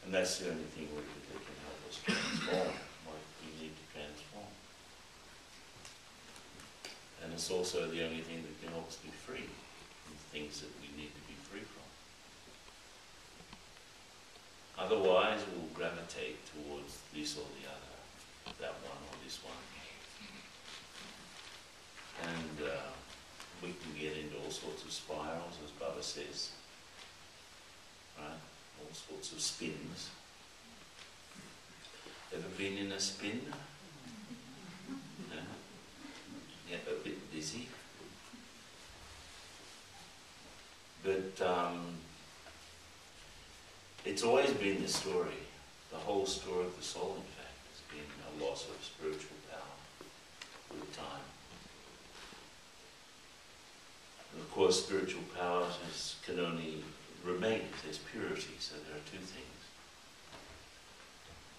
And that's the only thing really that can help us transform what we need to transform. And it's also the only thing that can help us be free from things that we need to be free from. Otherwise, we'll gravitate towards this or the other, that one or this one. And we can get into all sorts of spirals, as Baba says, right? All sorts of spins. Ever been in a spin? No? Yeah, a bit dizzy. But it's always been the story, the whole story of the soul, in fact, has been a loss of spiritual power with time. And of course, spiritual power can only remain if there's purity, so there are two things.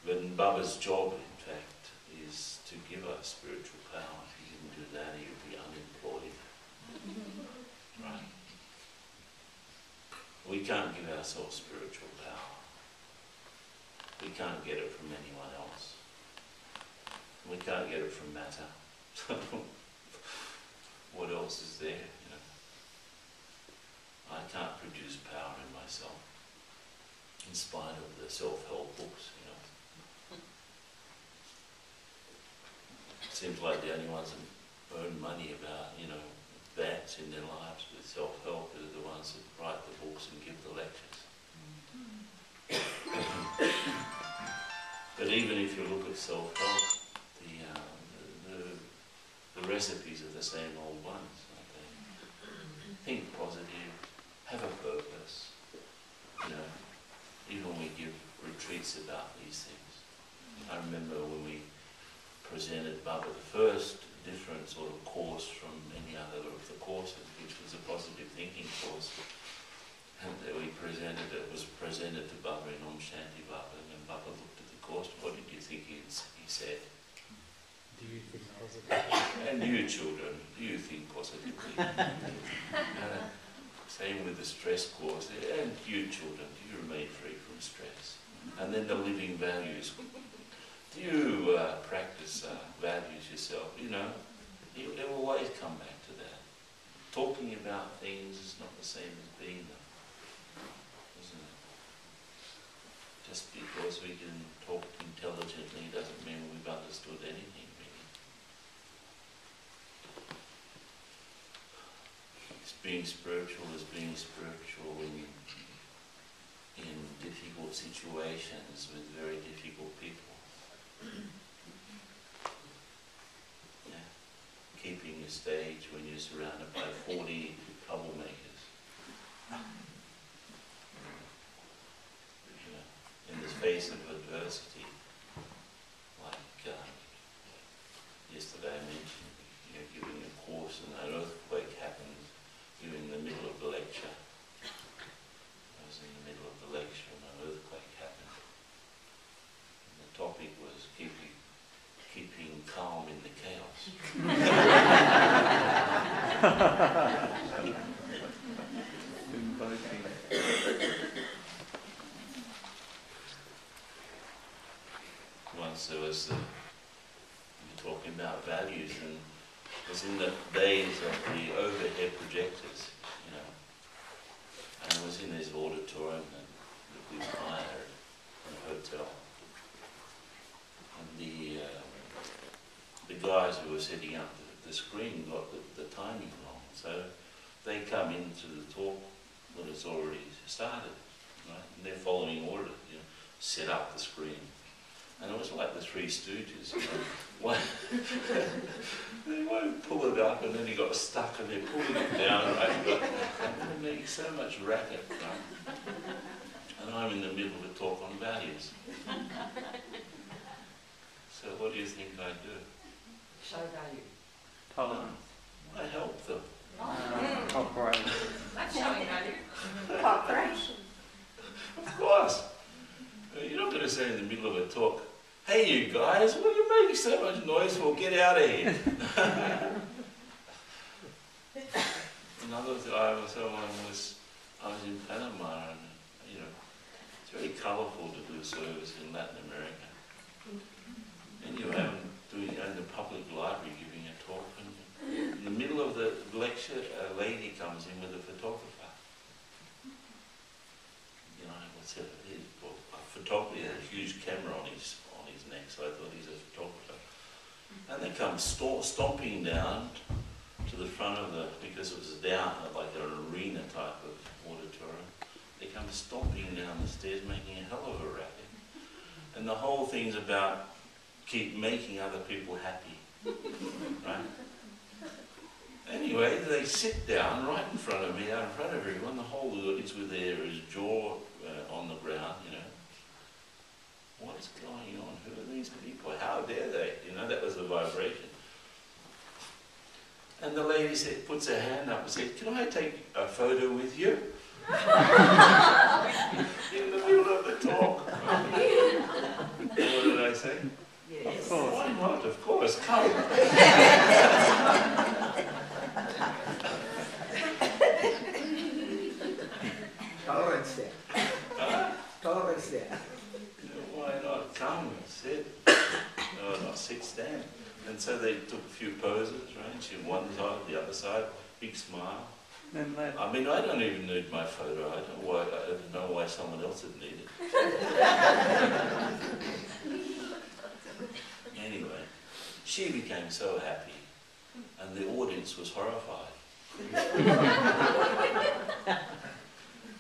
But Baba's job, in fact, is to give us spiritual power. If he didn't do that, he would be unemployed. Right? We can't give ourselves spiritual power. We can't get it from anyone else. We can't get it from matter. What else is there? You know? I can't produce power in myself, in spite of the self-help books, you know. It seems like the only ones that earn money about, you know, that in their lives with self-help are the ones that write the books and give the lectures. But even if you look at self-help, the recipes are the same old ones, aren't they? Think positive, have a purpose. You know, even when we give retreats about these things. I remember when we presented Baba the first different sort of course from any other of the courses, which was a positive thinking course. And we presented, it was presented to Baba in Om Shanti Baba, and then Baba looked at the course. What did you think he said? Do you think positively? And you children, do you think positively? Same with the stress course. And you children, do you remain free from stress? And then the living values. Do you practice values yourself? You know, it will always come back to that. Talking about things is not the same as being them, isn't it? Just because we can talk intelligently doesn't mean we've understood anything, really. Being spiritual is being spiritual in difficult situations with very difficult people. Yeah. Keeping your stage when you're surrounded by 40 troublemakers. You know, in the face of adversity, like yesterday I mentioned, you know, giving a course and an earthquake happens. You're in the middle of the lecture. I was in the middle of the lecture and an earthquake happened. And the topic was keeping calm in the chaos. Once there was, we were talking about values, and it was in the days of the overhead projectors, you know, and it was in this auditorium that we hired in a hotel, and the guys who were setting up the screen got the timing wrong, so they come into the talk when it's already started, right? And they're following order, you know, set up the screen. And it was like the Three Stooges, you know. They won't pull it up, and then he got stuck, and they're pulling it down, right? And they make so much racket, right? And I'm in the middle of a talk on values. So what do you think I do? Show value. Tolerance. I help them. Cooperation. That's showing value. Cooperation. Of course. You're not going to say in the middle of a talk, "Hey you guys, what are you making so much noise for? Get out of here." Another thing, I was in Panama, and you know, It's very colourful to do service in Latin America. Anyway, I'm doing in the public library giving a talk, and in the middle of the lecture, a lady comes in with a photographer. You know, what's it? Well, a photographer had a huge camera on his neck, so I thought he's a photographer. And they come stomping down to the front of because it was down like an arena type of auditorium. They come stomping down the stairs, making a hell of a racket. And the whole thing's about keep making other people happy, right? Anyway, they sit down right in front of me, out in front of everyone. The whole audience with his jaw on the ground, you know. What is going on? Who are these people? How dare they? You know, that was the vibration. And the lady puts her hand up and said, "Can I take a photo with you?" In the middle of the talk. And what did I say? Yes. Of course. Why not? Of course, come. Tolerance there. Tolerance there. Why not? Come, sit. No, not sit, stand. And so they took a few poses, right? She on one side, the other side, big smile. Then later. I mean, I don't even need my photo. I don't know why someone else would need it. Anyway, she became so happy, and the audience was horrified.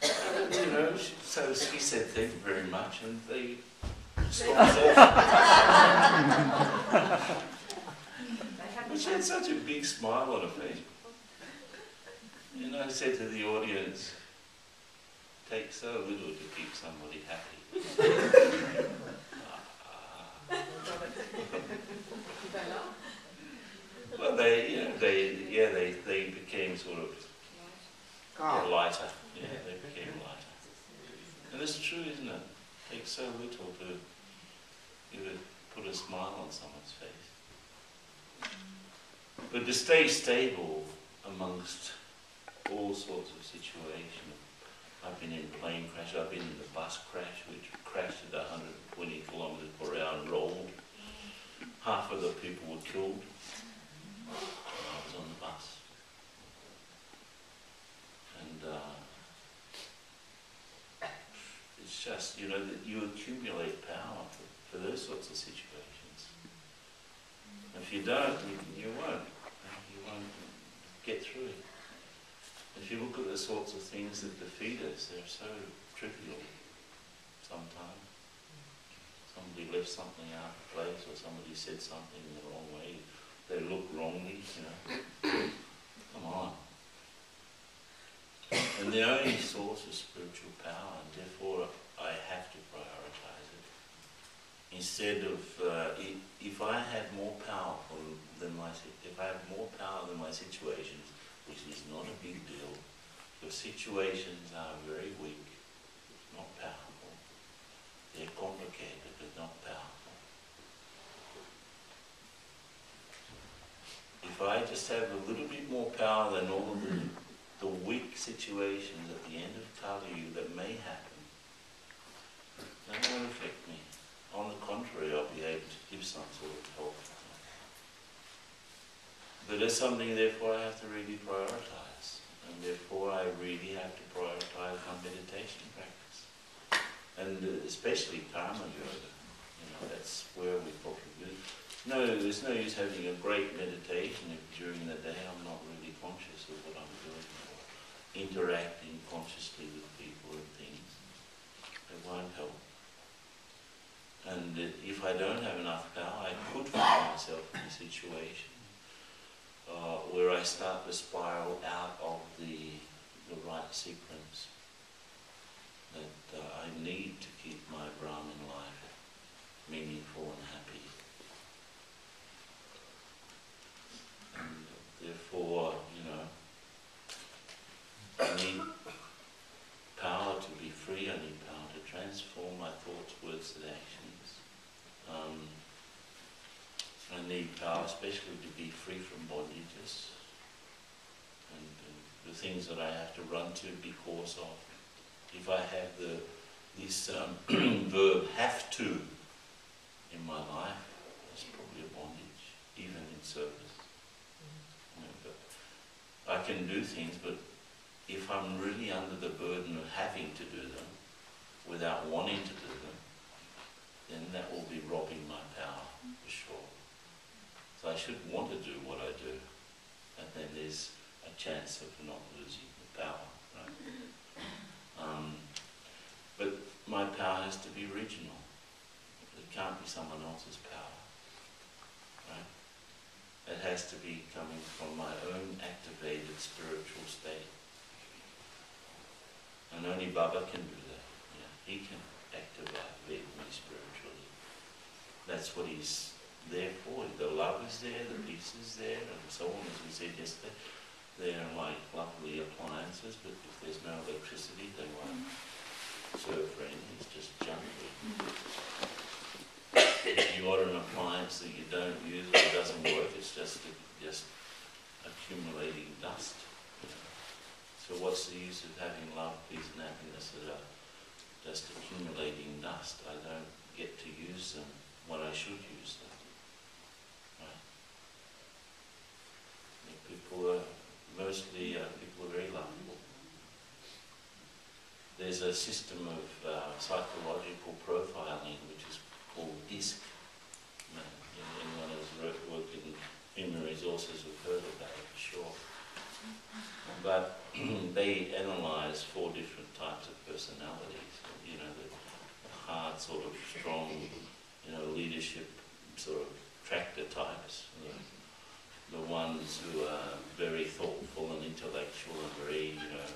And, you know, so she said, "Thank you very much," and they stopped off. But she had such a big smile on her face. And I said to the audience, "Take so little to keep somebody happy." Well, they became sort of lighter. Yeah, they became lighter. And it's true, isn't it? It takes so little to put a smile on someone's face. But to stay stable amongst all sorts of situations. I've been in plane crash, I've been in the bus crash, which crashed at 120 kilometres per hour and rolled. Half of the people were killed. I was on the bus. And it's just, you know, that you accumulate power for those sorts of situations. If you don't, you won't. You won't get through it. If you look at the sorts of things that defeat us, they're so trivial sometimes. Somebody left something out of place, or somebody said something in the wrong way. They look wrongly, you know. Come on. And the only source of spiritual power, and therefore I have to prioritize it. Instead of, if I had more power than my situations, which is not a big deal, your situations are very weak, not powerful. They're complicated, but not powerful. If I just have a little bit more power than all of the weak situations at the end of Kali Yuga that may happen, they won't affect me. On the contrary, I'll be able to give some sort of help. But there's something, therefore, I have to really prioritize. And therefore, I really have to prioritize my meditation practice. And especially karma yoga. You know, that's where we probably do. No, there's no use having a great meditation if during the day I'm not really conscious of what I'm doing, or interacting consciously with people and things. It won't help. And if I don't have enough power, I could find myself in a situation where I start to spiral out of the right sequence that I need to keep my Brahmin life meaningful and happy. And therefore, you know, I need power to be free, I need power to transform my thoughts, words and actions. I need power especially to be free from bondages and the things that I have to run to because of. If I have the this verb have to in my life is probably a bondage, even in service. You know, but I can do things, but if I'm really under the burden of having to do them without wanting to do them, then that will be robbing my power, for sure. So I should want to do what I do, and then there's a chance of not losing the power, right? But my power has to be original. It can't be someone else's power, right? It has to be coming from my own activated spiritual state. And only Baba can do that. Yeah, he can activate me spiritually. That's what he's there for. The love is there, the peace is there, and so on, as we said yesterday. They're like lovely appliances, but if there's no electricity, they won't serve for anything. It's just junk. If you got an appliance that you don't use or it doesn't work, it's just accumulating dust. You know. So what's the use of having love, peace and happiness that are just accumulating dust? I don't get to use them when I should use them. Right? People are very lovable. There's a system of psychological profiling which is called DISC. Anyone who's worked in human resources have heard of that, for sure. But they analyse 4 different types of personalities. You know, the hard, sort of strong, you know, leadership sort of tractor types. The ones who are very thoughtful and intellectual and very, you know,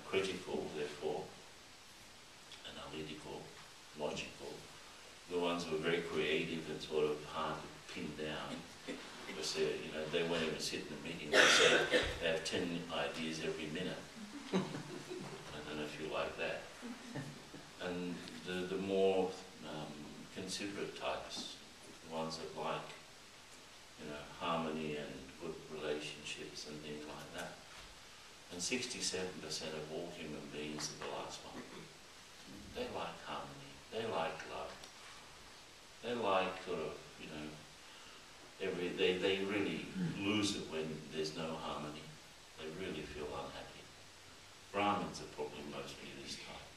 critical, therefore, analytical, logical. The ones who are very creative and sort of hard to pin down. Because they won't even sit in a meeting. They say they have 10 ideas every minute. I don't know if you like that. And the more considerate types, the ones that like, you know, harmony and good relationships and things like that. And 67% of all human beings are the last one. They like harmony. They like love. They like sort of, you know, they really lose it when there's no harmony. They really feel unhappy. Brahmins are probably mostly this type.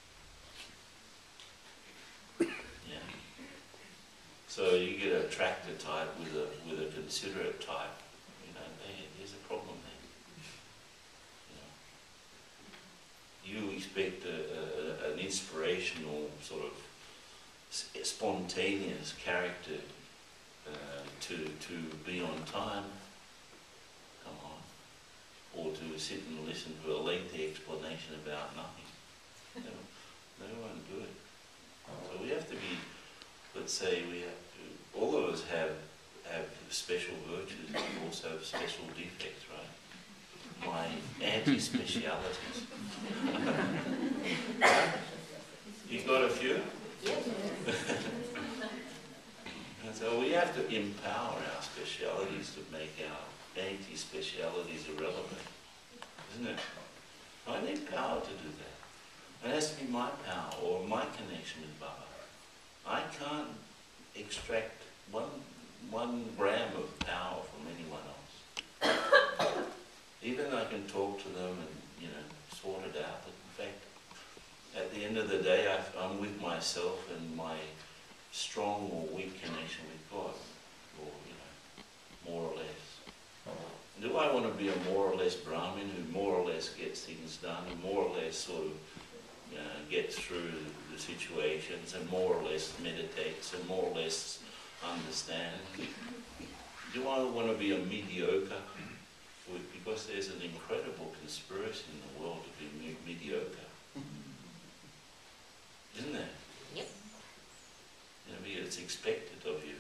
Yeah. So you get a tractor type with a considerate type, you know, there's a problem there. You expect an inspirational sort of spontaneous character to be on time, come on, or to sit and listen to a lengthy explanation about nothing. They won't do it. So we have to be, let's say all of us have special virtues and also have special defects, right? My anti-specialities. You got a few? Yes. And so we have to empower our specialities to make our anti-specialities irrelevant, isn't it? I need power to do that. It has to be my power or my connection with Baba. I can't extract one gram of power from anyone else. Even I can talk to them and, you know, sort it out. But in fact, at the end of the day, I'm with myself and my strong or weak connection with God, or, you know, more or less. Do I want to be a more or less Brahmin who more or less gets things done, and more or less sort of gets through the situations, and more or less meditates, and more or less understands? Do I want to be a mediocre? Because there's an incredible conspiracy in the world to be mediocre. Isn't there? Yep. You know, because it's expected of you.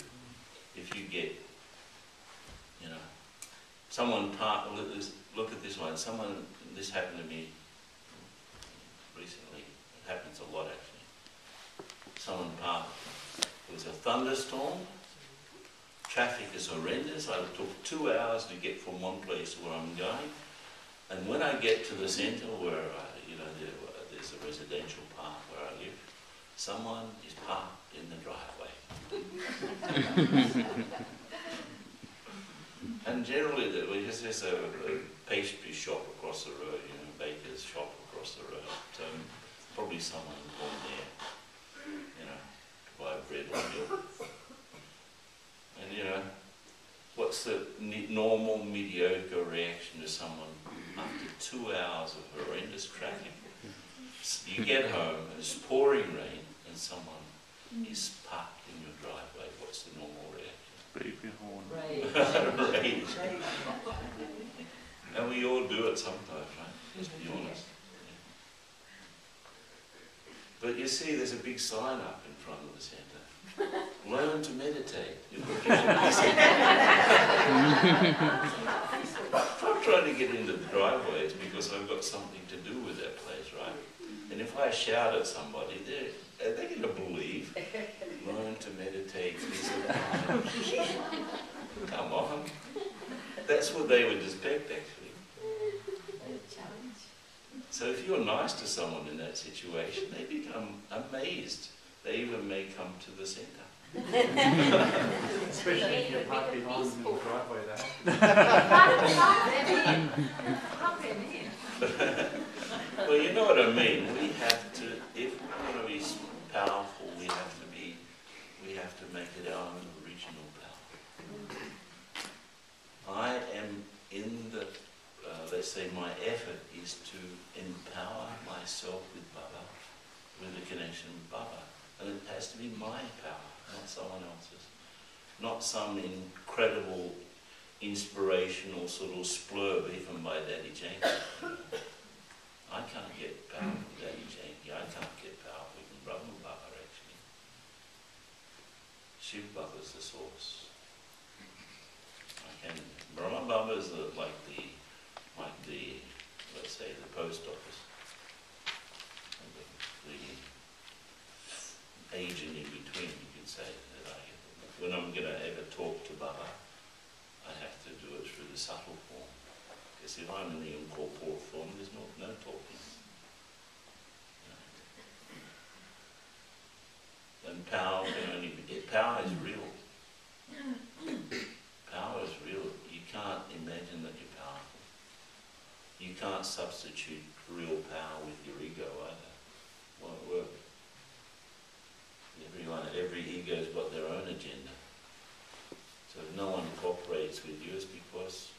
If you get, you know, look at this one. This happened to me recently. It happens a lot, actually. Someone parked. It was a thunderstorm. Traffic is horrendous. I took 2 hours to get from one place to where I'm going. And when I get to the centre where, there's a residential park where I live. Someone is parked in the driveway. And generally, there's a pastry shop across the road, you know, baker's shop across the road. Probably someone gone there, you know, to buy bread or milk. And you know, what's the normal mediocre reaction to someone after 2 hours of horrendous traffic? You get home and it's pouring rain and someone is parked in your driveway. What's the normal reaction? Baby horn. Rage. Rage. And we all do it sometimes, right? Let's be honest. Yeah. But you see, there's a big sign up in front of the centre. Learn to meditate. If I'm trying to get into the driveway, it's because I've got something to do with that place, right? And if I shout at somebody, they're going to believe. Learn to meditate. Come on. That's what they would expect, actually. So if you're nice to someone in that situation, they become amazed. They even may come to the centre. Especially if you're parked behind them in the driveway there. Well, you know what I mean. We have to, if we want to be powerful, we have to make it our own original power. I am in the, let's say my effort is to empower myself with Baba, with the connection with Baba. And it has to be my power, not someone else's. Not some incredible, inspirational sort of splurb even by Daddy Janki. I can't get power from Daddy Janki. I can't get power from Brahma Baba, actually. Shiv Baba is the source. Brahma Baba is like the, let's say, the post office. The agent in between, you could say, that when I'm going to ever talk to Baba, I have to do it through the subtle form. Because if I'm in the incorporeal form, there's no talking. And power can only be, power is real. Power is real. You can't imagine that you're powerful. You can't substitute real power with your ego either. Won't work. Every ego's got their own agenda. So if no one cooperates with you, it's because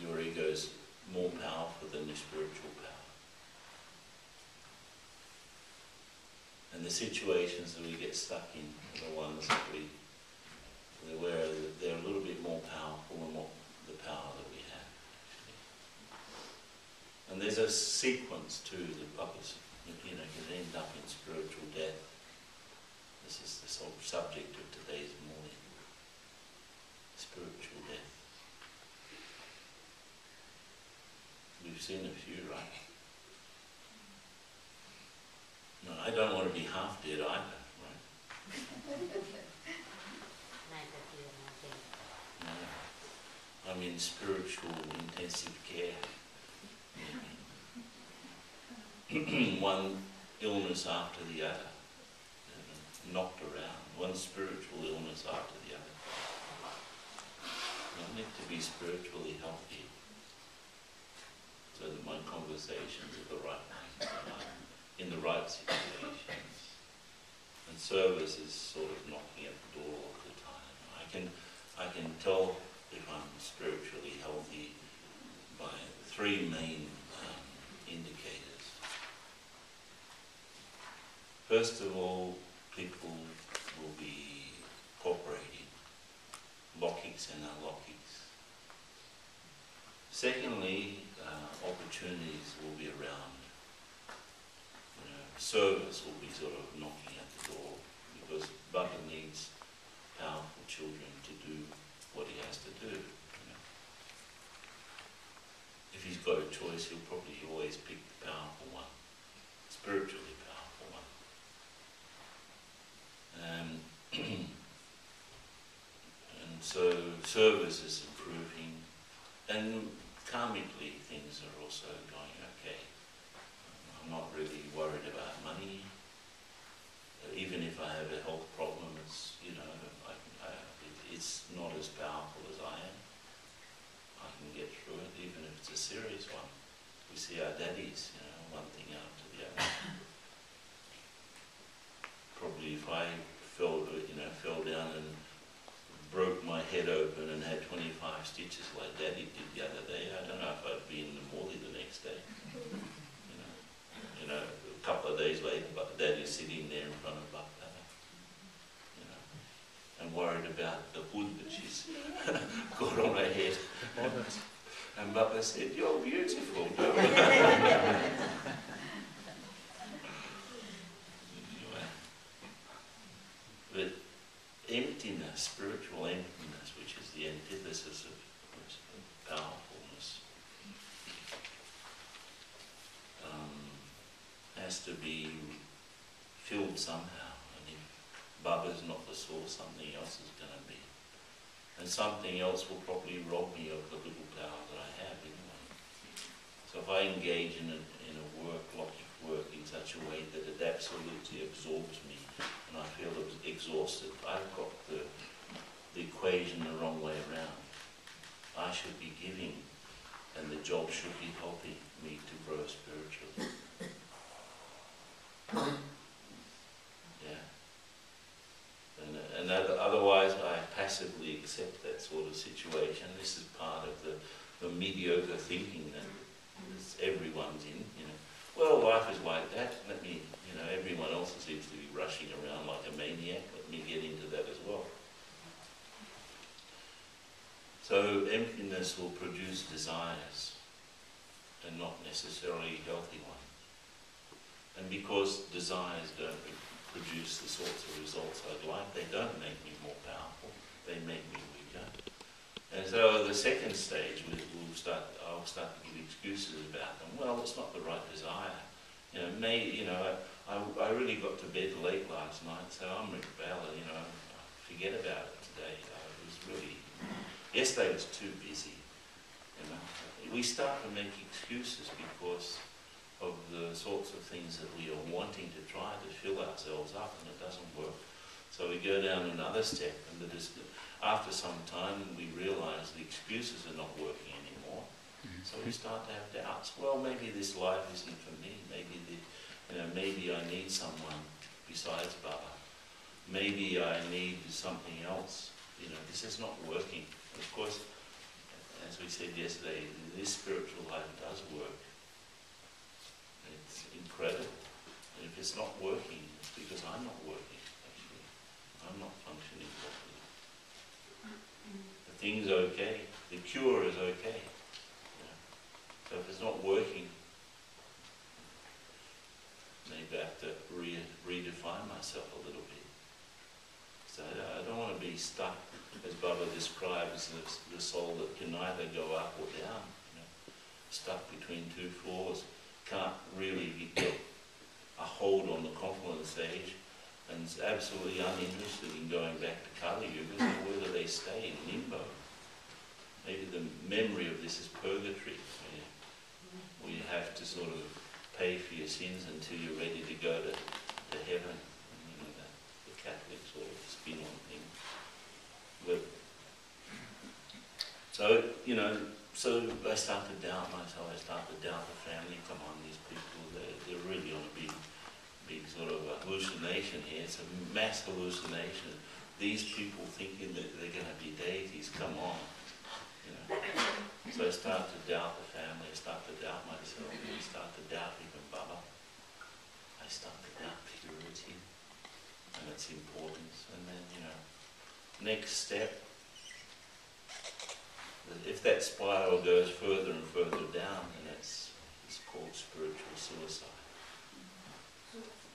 your ego's more powerful than the spiritual power. And the situations that we get stuck in are the ones that where they're a little bit more powerful than what the power that we have. And there's a sequence too that Baba's, you know, can end up in spiritual death. This is the sort of subject of today's morning. Spiritual death. We've seen a few, right? No, I don't want to be half dead either, right? No. I'm in spiritual intensive care. One illness after the other. Knocked around, one spiritual illness after the other. I need to be spiritually healthy so that my conversations are the right ones, and I'm in the right situations. And service is sort of knocking at the door all the time. I can tell if I'm spiritually healthy by three main indicators. First of all, people will be cooperating, lockies and unlockies. Secondly, opportunities will be around. You know, service will be sort of knocking at the door because Baba needs powerful children to do what he has to do. You know. If he's got a choice, he'll probably always pick the powerful one, spiritually powerful one. And so service is improving, and karmically things are also going okay. serious one. We see our daddies, one thing after the other. Probably if I fell down and broke my head open and had 25 stitches like Daddy did the other day, I don't know if I'd be in the morgue the next day. A couple of days later, but Daddy's sitting there in front of Bappa, and worried about the hood that she's got on her head. And Bappa said, "You're beautiful." But emptiness, spiritual emptiness, which is the antithesis of powerfulness, has to be filled somehow. And if Bubba's not the source, something else is going to be. And something else will probably rob me of the little power that I have anyway. So if I engage in a work, logic work, in such a way that it absolutely absorbs me, and I feel exhausted, I've got the equation the wrong way around. I should be giving, and the job should be helping me to grow spiritually. Yeah. And otherwise I passively accept that sort of situation. This is part of the mediocre thinking that everyone's in, Well, life is like that. Let me, everyone else seems to be rushing around like a maniac. Let me get into that as well. So emptiness will produce desires, and not necessarily healthy ones. And because desires don't produce the sorts of results I'd like, they don't make me more powerful, they make me weaker. And so the second stage, I'll start to give excuses about them. Well, it's not the right desire. I really got to bed late last night, so I'm rebelling, forget about it today. Yesterday was too busy, We start to make excuses because of the sorts of things that we are wanting to try to fill ourselves up, and it doesn't work. So we go down another step, and after some time we realise the excuses are not working anymore. So we start to have doubts. Well, maybe this life isn't for me. Maybe I need someone besides Baba. Maybe I need something else. This is not working. And of course, as we said yesterday, this spiritual life does work. It's incredible. And if it's not working, it's because I'm not working, actually. I'm not functioning properly. The thing's okay. The cure is okay. So if it's not working, maybe I have to redefine myself a little bit. So I don't want to be stuck, as Baba describes, the soul that can neither go up or down. Stuck between two floors, can't really get a hold on the confluent stage, and is absolutely uninterested in going back to Kali Yuga. So where do they stay? In limbo. Maybe the memory of this is purgatory, where you have to sort of pay for your sins until you're ready to go to heaven. The Catholic sort of spin on things. But so I start to doubt myself. I start to doubt the family. Come on, these people, they're really on a big sort of hallucination here. It's a mass hallucination. These people thinking that they're going to be deities. Come on. So I start to doubt the family. I start to doubt myself. I start to doubt even Baba. I start to doubt purity and its importance. And then, next step, if that spiral goes further and further down, then it's called spiritual suicide.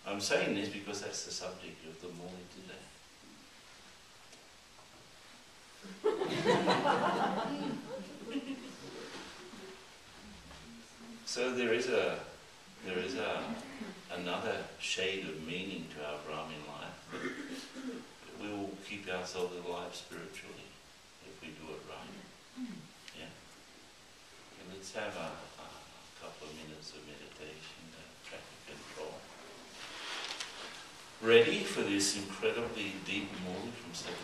I'm saying this because that's the subject of the morning today. So there is another shade of meaning to our Brahmin life. We will keep ourselves alive spiritually if we do it right. Yeah. And let's have a couple of minutes of meditation, traffic control. Ready for this incredibly deep movement from Step